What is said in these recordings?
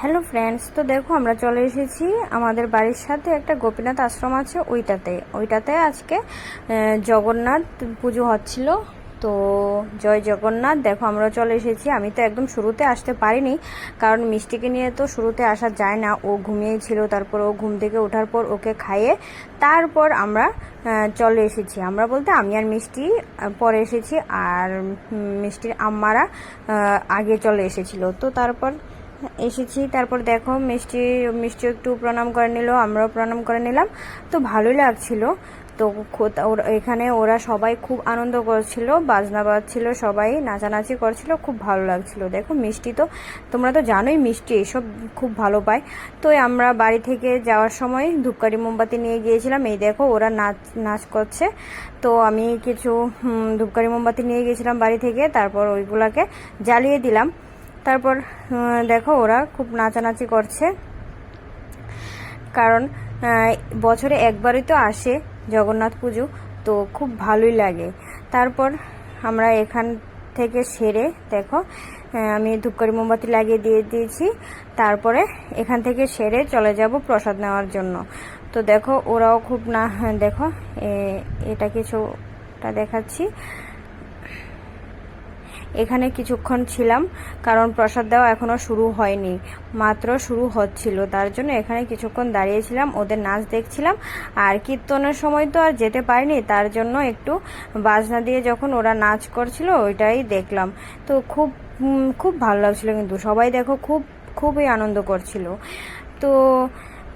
Hello friends, তো দেখো আমরা চলে এসেছি আমাদের বাড়ির সাথে একটা গোপীনাথ আশ্রম আছে ওইটাতে আজকে জগন্নাথ পুজো হচ্ছিল। তো জয় জগন্নাথ। দেখো আমরা চলে এসেছি। আমি তো একদম শুরুতে আসতে পারিনি, কারণ মিষ্টিকে নিয়ে তো শুরুতে আসা যায় না। ও ঘুমিয়েছিল, তারপর ও ঘুম থেকে ওঠার পর ওকে খাইয়ে তারপর আমরা চলে এসেছি। আমরা বলতে আমি আর মিষ্টি পরে এসেছি, আর মিষ্টির আম্মারা আগে চলে এসেছিল। তো তারপর এসেছি, তারপর দেখো মিষ্টি মিষ্টি একটু প্রণাম করে নিল, আমরাও প্রণাম করে নিলাম। তো ভালোই লাগছিল। তো এখানে ওরা সবাই খুব আনন্দ করছিল, বাজনা বাজছিল, সবাই নাচানাচি করছিল, খুব ভালো লাগছিল। দেখো মিষ্টি তো তোমরা তো জানোই মিষ্টি এইসব খুব ভালো পায়। তো আমরা বাড়ি থেকে যাওয়ার সময় ধূপকাঠি মোমবাতি নিয়ে গিয়েছিলাম। এই দেখো ওরা নাচ করছে। তো আমি কিছু ধূপকাঠি মোমবাতি নিয়ে গিয়েছিলাম বাড়ি থেকে, তারপর ওইগুলাকে জ্বালিয়ে দিলাম। তারপর দেখো ওরা খুব নাচানাচি করছে, কারণ বছরে একবারই তো আসে জগন্নাথ পুজো, তো খুব ভালোই লাগে। তারপর আমরা এখান থেকে সেরে দেখো আমি ধূপকাঠি মোমবাতি লাগিয়ে দিয়েছি। তারপরে এখান থেকে সেরে চলে যাব প্রসাদ নেওয়ার জন্য। তো দেখো ওরাও খুব দেখো এটা কিছুটা দেখাচ্ছি। এখানে কিছুক্ষণ ছিলাম, কারণ প্রসাদ দেওয়া এখনো শুরু হয়নি, মাত্র শুরু হচ্ছিল। তার জন্য এখানে কিছুক্ষণ দাঁড়িয়েছিলাম, ওদের নাচ দেখছিলাম। আর কীর্তনের সময় তো আর যেতে পারিনি, তার জন্য একটু বাজনা দিয়ে যখন ওরা নাচ করছিল ওইটাই দেখলাম। তো খুব খুব ভালো লাগছিল, কিন্তু সবাই দেখো খুবই আনন্দ করছিল। তো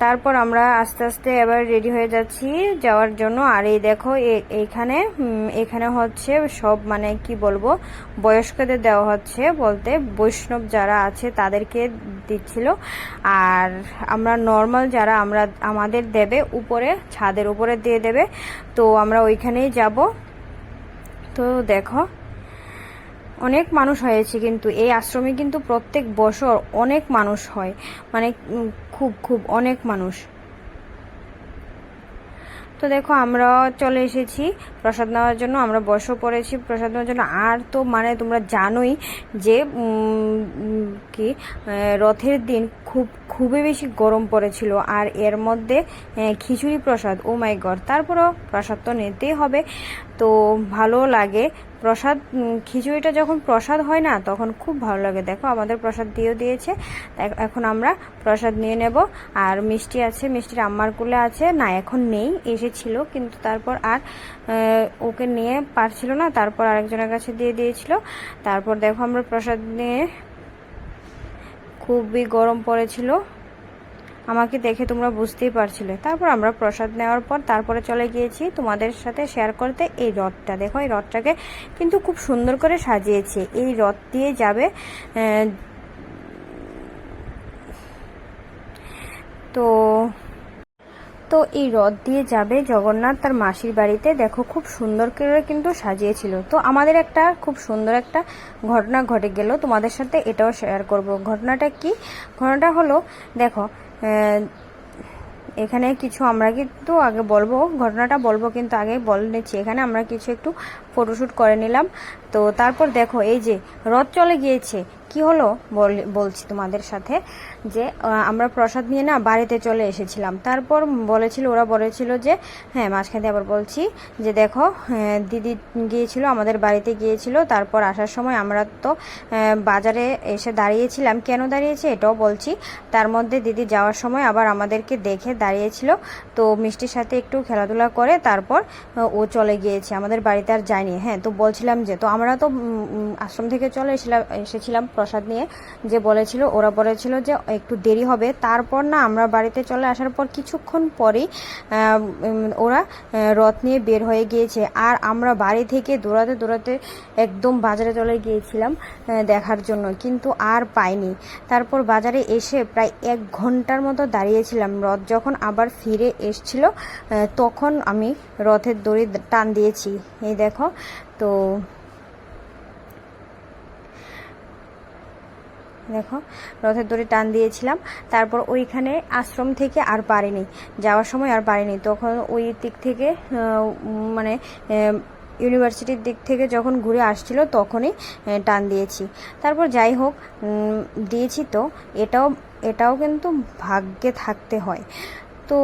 তারপর আমরা আস্তে আস্তে এবার রেডি হয়ে যাচ্ছি যাওয়ার জন্য। আর এই দেখো এখানে হচ্ছে সব মানে কি বলবো, বয়স্কদের দেওয়া হচ্ছে, বলতে বৈষ্ণব যারা আছে তাদেরকে দিচ্ছিল। আর আমরা নর্মাল যারা আমাদের দেবে উপরে, ছাদের উপরে দিয়ে দেবে। তো আমরা ওইখানেই যাব। তো দেখো অনেক মানুষ হয়েছে, কিন্তু এই আশ্রমে কিন্তু প্রত্যেক বছর অনেক মানুষ হয়, মানে খুব অনেক মানুষ। তো দেখো আমরা চলে এসেছি প্রসাদ নেওয়ার জন্য, আমরা বসে পড়েছি প্রসাদ নেওয়ার জন্য। আর তো মানে তোমরা জানোই যে কি রথের দিন খুবই বেশি গরম পড়েছিল, আর এর মধ্যে খিচুড়ি প্রসাদ, ও মাই গড। তারপরেও প্রসাদ তো নিতেই হবে, তো ভালো লাগে প্রসাদ। খিচুড়িটা যখন প্রসাদ হয় না তখন খুব ভালো লাগে। দেখো আমাদের প্রসাদ দিয়েছে। এখন আমরা প্রসাদ নিয়ে নেব। আর মিষ্টি আছে, মিষ্টির আম্মার কোলে আছে, না এখন নেই, এসেছিল কিন্তু তারপর আর ওকে নিয়ে পারছিল না, তারপর আরেকজনের কাছে দিয়ে দিয়েছিল। তারপর দেখো আমরা প্রসাদ নিয়ে, খুবই গরম পড়েছিল, আমাকে দেখে তোমরা বুঝতেই পারছিলে। তারপর আমরা প্রসাদ নেওয়ার পর তারপরে চলে গিয়েছি তোমাদের সাথে শেয়ার করতে এই রথটা। দেখো এই রথটাকে কিন্তু খুব সুন্দর করে সাজিয়েছে। এই রথ দিয়ে যাবে তো তো এই রথ দিয়ে যাবে জগন্নাথ তার মাসির বাড়িতে। দেখো খুব সুন্দর করে কিন্তু সাজিয়েছিল। তো আমাদের একটা খুব সুন্দর একটা ঘটনা ঘটে গেল, তোমাদের সাথে এটাও শেয়ার করব। ঘটনাটা কি? ঘটনাটা হলো দেখো এখানে কিছু আমরা কিন্তু আগে বলবো, ঘটনাটা বলবো, কিন্তু আগে বলে নিচ্ছি। এখানে আমরা কিছু একটু ফটোশ্যুট করে নিলাম। তো তারপর দেখো এই যে রথ চলে গিয়েছে, কি হলো বলছি তোমাদের সাথে, যে আমরা প্রসাদ নিয়ে না বাড়িতে চলে এসেছিলাম। তারপর ওরা বলেছিল যে হ্যাঁ, মাঝখানে আবার বলছি যে দেখো দিদি গিয়েছিল, আমাদের বাড়িতে গিয়েছিল। তারপর আসার সময় আমরা তো বাজারে এসে দাঁড়িয়েছিলাম। কেন দাঁড়িয়েছি এটাও বলছি। তার মধ্যে দিদি যাওয়ার সময় আবার আমাদেরকে দেখে দাঁড়িয়েছিল। তো মিষ্টির সাথে একটু খেলাধুলা করে তারপর ও চলে গিয়েছে, আমাদের বাড়িতে আর যায়নি। হ্যাঁ, তো বলছিলাম যে তো আমরা তো আশ্রম থেকে চলে এসেছিলাম প্রসাদ নিয়ে, যে ওরা বলেছিল যে একটু দেরি হবে। তারপর না আমরা বাড়িতে চলে আসার পর কিছুক্ষণ পরেই ওরা রথ নিয়ে বের হয়ে গিয়েছে। আর আমরা বাড়ি থেকে দৌড়াতে একদম বাজারে চলে গিয়েছিলাম দেখার জন্য, কিন্তু আর পাইনি। তারপর বাজারে এসে প্রায় 1 ঘন্টার মতো দাঁড়িয়েছিলাম। রথ যখন আবার ফিরে এসছিল তখন আমি রথের দড়ি টান দিয়েছি। এই দেখো, তো দেখো রথের দড়ি টান দিয়েছিলাম। তারপর ওইখানে আশ্রম থেকে আর পারিনি, যাওয়ার সময় আর পারিনি। তখন ওই দিক থেকে মানে ইউনিভার্সিটির দিক থেকে যখন ঘুরে আসছিল তখনই টান দিয়েছি। তারপর যাই হোক, দিয়েছি তো এটাও কিন্তু ভাগ্যে থাকতে হয়। তো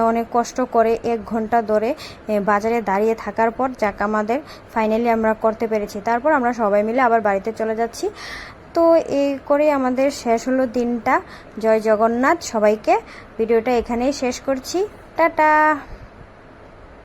অনেক কষ্ট করে 1 ঘন্টা ধরে বাজারে দাঁড়িয়ে থাকার পর যাক আমাদের ফাইনালি আমরা করতে পেরেছি। তারপর আমরা সবাই মিলে আবার বাড়িতে চলে যাচ্ছি। তো এই করে আমাদের শেষ হলো দিনটা। জয় জগন্নাথ সবাইকে। ভিডিওটা এখানেই শেষ করছি। টাটা।